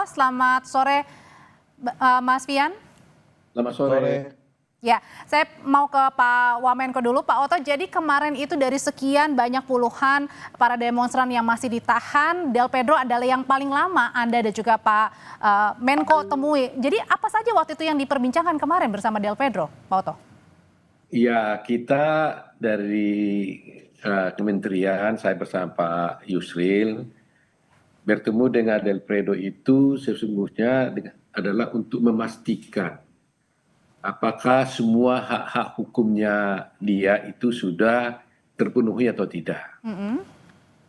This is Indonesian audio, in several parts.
Oto. Selamat sore, Mas Fian. Selamat sore. Ya, saya mau ke Pak Wamenko dulu. Pak Oto, jadi kemarin itu dari sekian banyak puluhan para demonstran yang masih ditahan, Del Pedro adalah yang paling lama Anda dan juga Pak Menko temui. Jadi apa saja waktu itu yang diperbincangkan kemarin bersama Del Pedro, Pak Oto? Ya, kita dari kementerian, saya bersama Pak Yusril, bertemu dengan Del Pedro itu sesungguhnya adalah untuk memastikan apakah semua hak-hak hukumnya dia itu sudah terpenuhi atau tidak.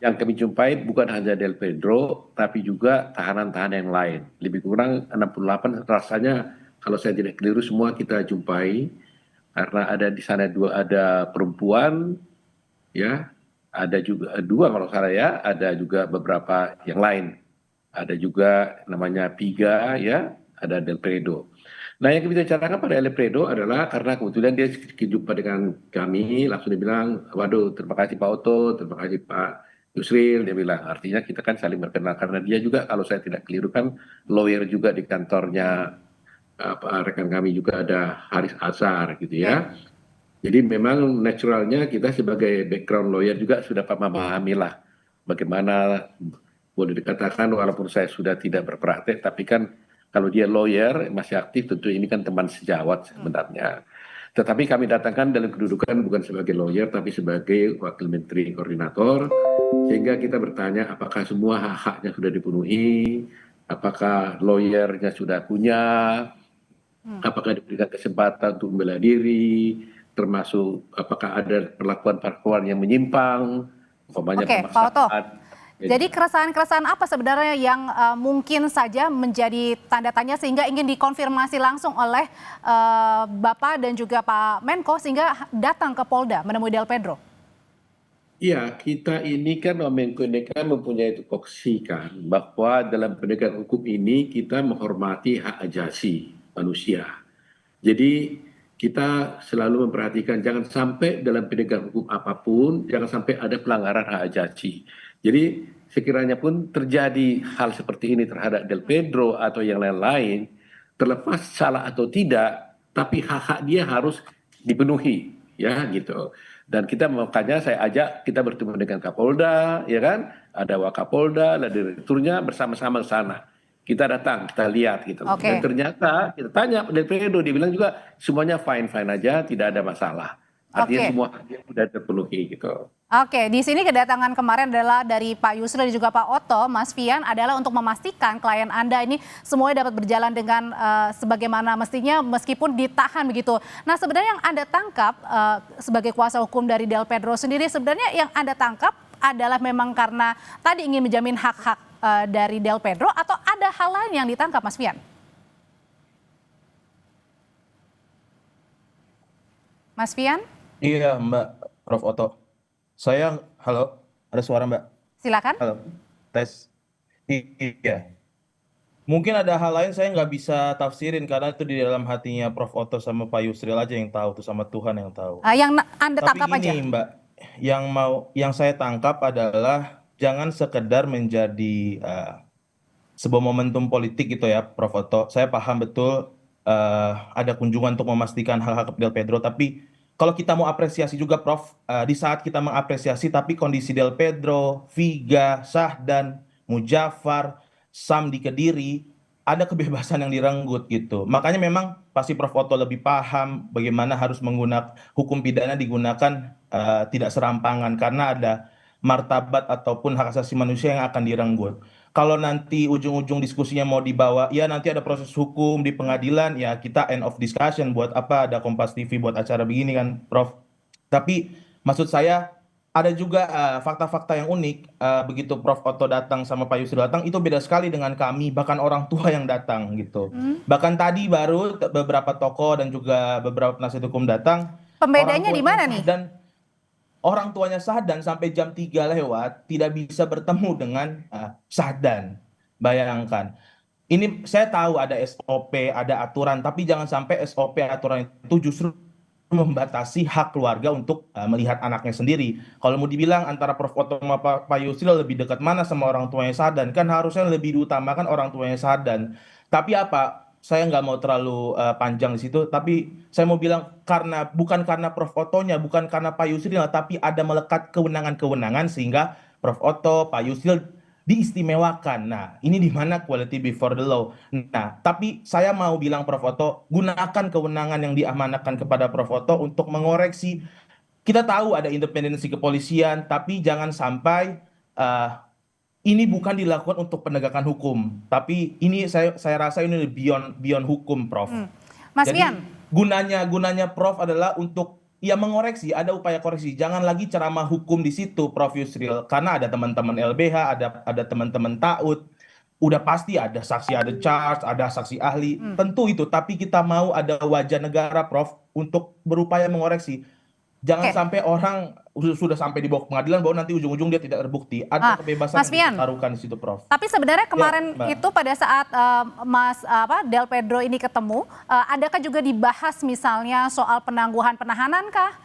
Yang kami jumpai bukan hanya Del Pedro, tapi juga tahanan-tahanan yang lain. Lebih kurang 68 rasanya, kalau saya tidak keliru, semua kita jumpai. Karena ada di sana ada perempuan, ya, ada juga dua kalau salah ya, ada juga beberapa yang lain. Ada juga namanya Piga, ya, ada Del Pedro. Nah, yang kita bicarakan pada Del Pedro adalah karena kebetulan dia jumpa dengan kami, langsung dia bilang, waduh, terima kasih Pak Oto, terima kasih Pak Yusril, dia bilang, artinya kita kan saling berkenal, karena dia juga kalau saya tidak keliru kan lawyer juga di kantornya rekan kami juga ada Haris Azhar gitu ya. Jadi memang naturalnya kita sebagai background lawyer juga sudah memahami lah bagaimana, boleh dikatakan walaupun saya sudah tidak berpraktek, tapi kan kalau dia lawyer masih aktif tentu ini kan teman sejawat sebenarnya. Tetapi kami datangkan dalam kedudukan bukan sebagai lawyer tapi sebagai wakil menteri koordinator, sehingga kita bertanya apakah semua hak-haknya sudah dipenuhi, apakah lawyernya sudah punya, apakah diberikan kesempatan untuk membela diri, termasuk apakah ada perlakuan-perlakuan yang menyimpang, umpamanya Oke, Pak Oto. pemaksaan. Jadi keresahan-keresahan apa sebenarnya yang mungkin saja menjadi tanda tanya sehingga ingin dikonfirmasi langsung oleh Bapak dan juga Pak Menko sehingga datang ke Polda menemui Del Pedro? Iya, kita ini kan Menko ini kan mempunyai tupoksi kan bahwa dalam penegakan hukum ini kita menghormati hak asasi manusia. Jadi kita selalu memperhatikan jangan sampai dalam penegakan hukum apapun jangan sampai ada pelanggaran hak asasi. Jadi sekiranya pun terjadi hal seperti ini terhadap Del Pedro atau yang lain-lain, terlepas salah atau tidak, tapi hak-hak dia harus dipenuhi, ya gitu. Dan kita makanya saya ajak kita bertemu dengan Kapolda, ya kan? Ada Wakapolda, ada direkturnya bersama-sama ke sana. Kita datang, kita lihat gitu. Dan ternyata kita tanya Del Pedro, dia bilang juga semuanya fine-fine aja, tidak ada masalah. Artinya semua sudah terpenuhi gitu. Oke, di sini kedatangan kemarin adalah dari Pak Yusril dan juga Pak Oto, Mas Fian, adalah untuk memastikan klien Anda ini semuanya dapat berjalan dengan sebagaimana mestinya meskipun ditahan begitu. Nah, sebenarnya yang Anda tangkap sebagai kuasa hukum dari Del Pedro sendiri, sebenarnya yang Anda tangkap adalah memang karena tadi ingin menjamin hak-hak dari Del Pedro atau ada hal lain yang ditangkap, Mas Fian? Mas Fian? Iya, Mbak, Prof. Oto. Halo, ada suara Mbak? Silakan. Halo, tes. Iya. Mungkin ada hal lain saya nggak bisa tafsirin karena itu di dalam hatinya Prof. Oto sama Pak Yusril aja yang tahu, tuh sama Tuhan yang tahu. Yang Anda tangkap Tapi gini, aja. Mbak, yang saya tangkap adalah jangan sekedar menjadi sebuah momentum politik gitu ya, Prof. Oto. Saya paham betul ada kunjungan untuk memastikan hak-hak Del Pedro, tapi kalau kita mau apresiasi juga Prof, di saat kita mengapresiasi tapi kondisi Del Pedro, Viga, Syahdan, Mujafar, Sam di Kediri, ada kebebasan yang direnggut gitu. Makanya memang pasti Prof Oto lebih paham bagaimana harus menggunakan hukum pidana digunakan tidak serampangan karena ada martabat ataupun hak asasi manusia yang akan direnggut. Kalau nanti ujung-ujung diskusinya mau dibawa, ya nanti ada proses hukum di pengadilan, ya kita end of discussion, buat apa ada Kompas TV buat acara begini kan, Prof. Tapi maksud saya ada juga fakta-fakta yang unik, begitu Prof Oto datang sama Pak Yusril datang, itu beda sekali dengan kami, bahkan orang tua yang datang gitu. Bahkan tadi baru beberapa tokoh dan juga beberapa penasihat hukum datang. Pembedanya di mana nih? Dan orang tuanya Syahdan sampai jam 3 lewat tidak bisa bertemu dengan Syahdan. Bayangkan. Ini saya tahu ada SOP, ada aturan, tapi jangan sampai SOP aturan itu justru membatasi hak keluarga untuk melihat anaknya sendiri. Kalau mau dibilang antara Prof. Otto sama Pak Yusril lebih dekat mana sama orang tuanya Sadan, kan harusnya lebih diutamakan orang tuanya Sadan. Tapi apa? Saya nggak mau terlalu panjang di situ, tapi saya mau bilang karena bukan karena Prof. Ottonya, bukan karena Pak Yusril, tapi ada melekat kewenangan-kewenangan sehingga Prof. Otto, Pak Yusril diistimewakan. Nah, ini di mana quality before the law. Nah, tapi saya mau bilang Prof. Otto, gunakan kewenangan yang diamanahkan kepada Prof. Otto untuk mengoreksi. Kita tahu ada independensi kepolisian, tapi jangan sampai eh, ini bukan dilakukan untuk penegakan hukum, tapi ini saya rasa ini beyond beyond hukum, Prof. Mas Jadi Fian, gunanya Prof adalah untuk ya mengoreksi, ada upaya koreksi. Jangan lagi ceramah hukum di situ, Prof Yusril, karena ada teman-teman LBH, ada teman-teman TAUD, udah pasti ada saksi, ada charge, ada saksi ahli, tentu itu. Tapi kita mau ada wajah negara, Prof, untuk berupaya mengoreksi. Jangan oke. sampai orang sudah sampai di bawah pengadilan bahwa nanti ujung-ujung dia tidak terbukti. Ada kebebasan Mas yang Fian, dipertaruhkan di situ, Prof. tapi sebenarnya Ya, kemarin Mbak. itu pada saat Del Pedro ini ketemu, adakah juga dibahas misalnya soal penangguhan penahanan kah?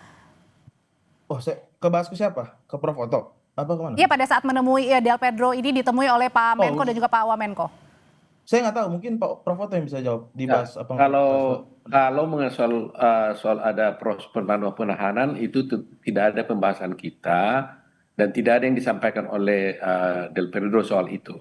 Oh, saya kebahas ke siapa? Ke Prof. Otto? Apa kemana? Iya, pada saat menemui Del Pedro ini ditemui oleh Pak Menko Oh, dan juga Pak Wamenko. saya nggak tahu. Mungkin Pak Prof. Otto yang bisa jawab. Ya, Dibahas apa nggak kalau dibahas, Pak? mengenai soal ada proses penahanan itu tidak ada pembahasan kita dan tidak ada yang disampaikan oleh Del Pedro soal itu.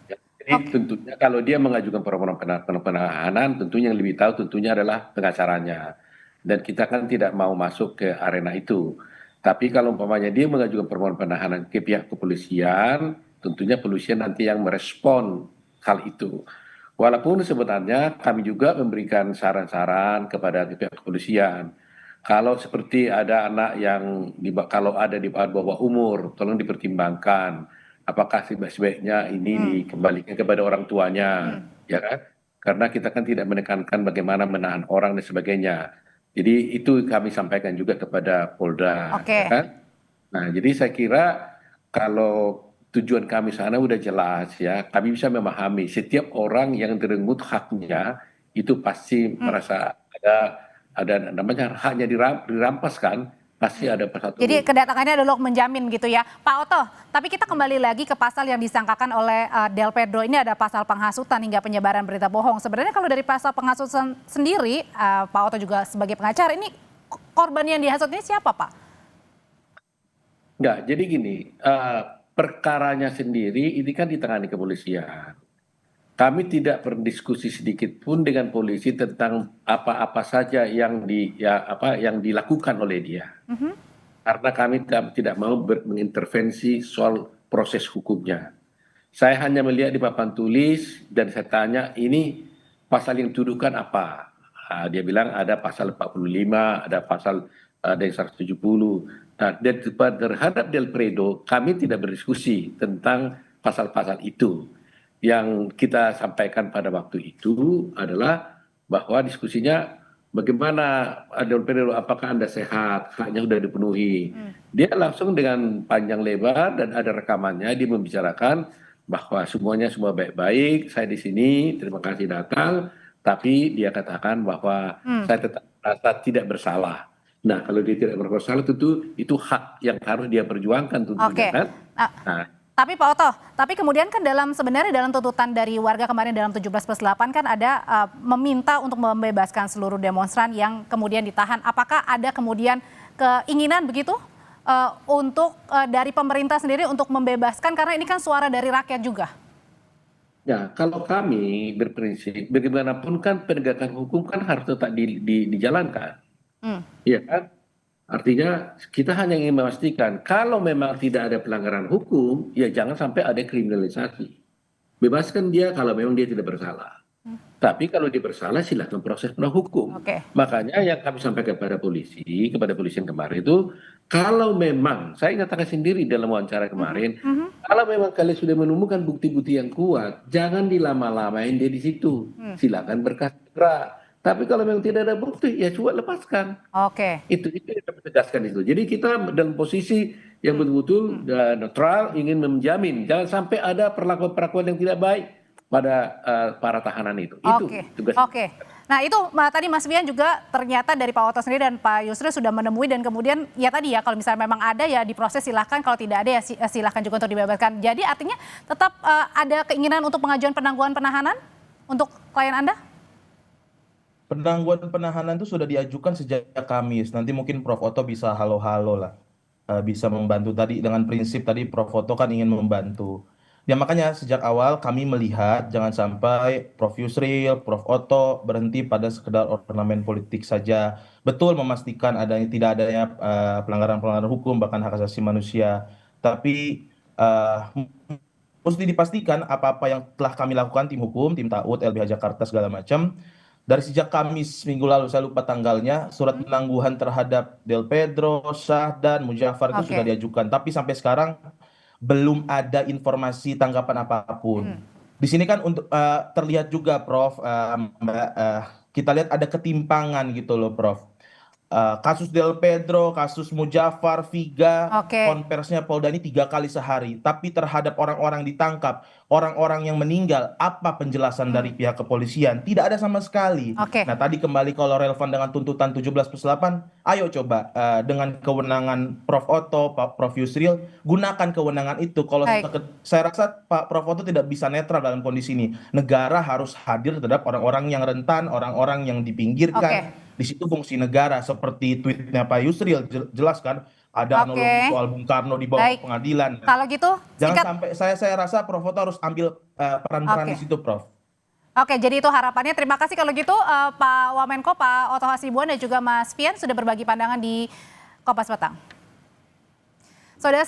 Ya, jadi tentunya kalau dia mengajukan permohonan penahanan, tentunya yang lebih tahu tentunya adalah pengacaranya. Dan kita kan tidak mau masuk ke arena itu. Tapi kalau umpamanya dia mengajukan permohonan penahanan ke pihak kepolisian, tentunya polisian nanti yang merespon hal itu. Walaupun sebenarnya kami juga memberikan saran-saran kepada pihak kepolisian. Kalau seperti ada anak yang kalau ada di bawah umur, tolong dipertimbangkan. Apakah sebaik-baiknya ini dikembalikan kepada orang tuanya, ya kan? Karena kita kan tidak menekankan bagaimana menahan orang dan sebagainya. Jadi itu kami sampaikan juga kepada Polda, Oke. ya kan? Nah, jadi saya kira kalau tujuan kami sana udah jelas ya, kami bisa memahami setiap orang yang direnggut haknya itu pasti merasa ada namanya haknya dirampas kan, pasti ada satu. Jadi kedatangannya adalah menjamin gitu ya. Pak Otto, tapi kita kembali lagi ke pasal yang disangkakan oleh Del Pedro. Ini ada pasal penghasutan hingga penyebaran berita bohong. Sebenarnya kalau dari pasal penghasutan sendiri, Pak Otto juga sebagai pengacara, ini korban yang dihasut ini siapa, Pak? Enggak, jadi gini, perkaranya sendiri ini kan ditangani kepolisian. Kami tidak berdiskusi sedikit pun dengan polisi tentang apa-apa saja yang yang dilakukan oleh dia. Karena kami tidak mau mengintervensi soal proses hukumnya. Saya hanya melihat di papan tulis dan saya tanya ini pasal yang dituduhkan apa? Dia bilang ada pasal 45, ada yang 170. Nah, dan terhadap Del Predo kami tidak berdiskusi tentang pasal-pasal itu. Yang kita sampaikan pada waktu itu adalah bahwa diskusinya bagaimana Del Pedro, apakah Anda sehat, haknya sudah dipenuhi. Dia langsung dengan panjang lebar dan ada rekamannya, dia membicarakan bahwa semuanya semua baik-baik, saya di sini, terima kasih datang, tapi dia katakan bahwa saya tetap merasa tidak bersalah. Nah, kalau dia tidak bersalah tentu itu hak yang harus dia perjuangkan tentunya Oke. kan. Nah, Tapi Pak Otto, tapi kemudian kan sebenarnya dalam tuntutan dari warga kemarin dalam 17+8 kan ada meminta untuk membebaskan seluruh demonstran yang kemudian ditahan. Apakah ada kemudian keinginan begitu untuk dari pemerintah sendiri untuk membebaskan, karena ini kan suara dari rakyat juga? ya, kalau kami berprinsip bagaimanapun kan penegakan hukum kan harus tetap dijalankan. Iya kan? Artinya kita hanya ingin memastikan kalau memang tidak ada pelanggaran hukum, ya jangan sampai ada kriminalisasi. Bebaskan dia kalau memang dia tidak bersalah. Tapi kalau dia bersalah silakan proses hukum. Oke. Makanya yang kami sampaikan kepada polisi, kepada polisi yang kemarin itu, kalau memang, saya nyatakan sendiri dalam wawancara kemarin, kalau memang kalian sudah menemukan bukti-bukti yang kuat, jangan dilama-lamain dia di situ. Silakan berkas segera. Tapi kalau memang tidak ada bukti, ya coba lepaskan. Oke. Itu yang kami tegaskan itu. Jadi kita dalam posisi yang betul-betul netral, ingin menjamin jangan sampai ada perlakuan-perlakuan yang tidak baik pada para tahanan itu. Oke, Itu tugas. oke. Nah itu tadi Mas Fian juga ternyata dari Pak Oto sendiri dan Pak Yusril sudah menemui dan kemudian ya tadi ya kalau misalnya memang ada ya diproses silahkan, kalau tidak ada ya silahkan juga untuk dibebaskan. Jadi artinya tetap ada keinginan untuk pengajuan penangguhan penahanan untuk klien Anda? Penangguhan penahanan itu sudah diajukan sejak Kamis. Nanti mungkin Prof. Oto bisa halo-halo lah. Bisa membantu tadi dengan prinsip tadi Prof. Oto kan ingin membantu. Ya makanya sejak awal kami melihat jangan sampai Prof. Yusril, Prof. Oto berhenti pada sekedar ornamen politik saja. Betul memastikan tidak adanya pelanggaran-pelanggaran hukum bahkan hak asasi manusia. Tapi mesti dipastikan apa-apa yang telah kami lakukan tim hukum, tim TAUD, LBH Jakarta segala macam. Dari sejak Kamis minggu lalu, saya lupa tanggalnya, surat penangguhan terhadap Del Pedro, Syahdan, Mujafar itu sudah diajukan. Tapi sampai sekarang belum ada informasi tanggapan apapun. Di sini kan untuk terlihat juga, Prof, Mbak, kita lihat ada ketimpangan gitu loh, Prof. Kasus Del Pedro, kasus Mujafar, Viga, konversinya Polda ini 3 kali sehari. Tapi terhadap orang-orang ditangkap, orang-orang yang meninggal, apa penjelasan dari pihak kepolisian? Tidak ada sama sekali. Nah tadi kembali kalau relevan dengan tuntutan 17+8, ayo coba dengan kewenangan Prof. Oto, Pak Prof. Yusril, gunakan kewenangan itu. Kalau saya rasa Pak Prof. Oto tidak bisa netral dalam kondisi ini. Negara harus hadir terhadap orang-orang yang rentan, orang-orang yang dipinggirkan. Di situ fungsi negara seperti tweetnya Pak Yusril jelas kan ada analogi soal Bung Karno di bawah pengadilan. Kalau gitu jangan sampai saya rasa Prof. Oto harus ambil peran-peran di situ, Prof. Oke, jadi itu harapannya. Terima kasih kalau gitu Pak Wamenko, Pak Oto Hasibuan dan juga Mas Fian sudah berbagi pandangan di Kompas Petang. Saudara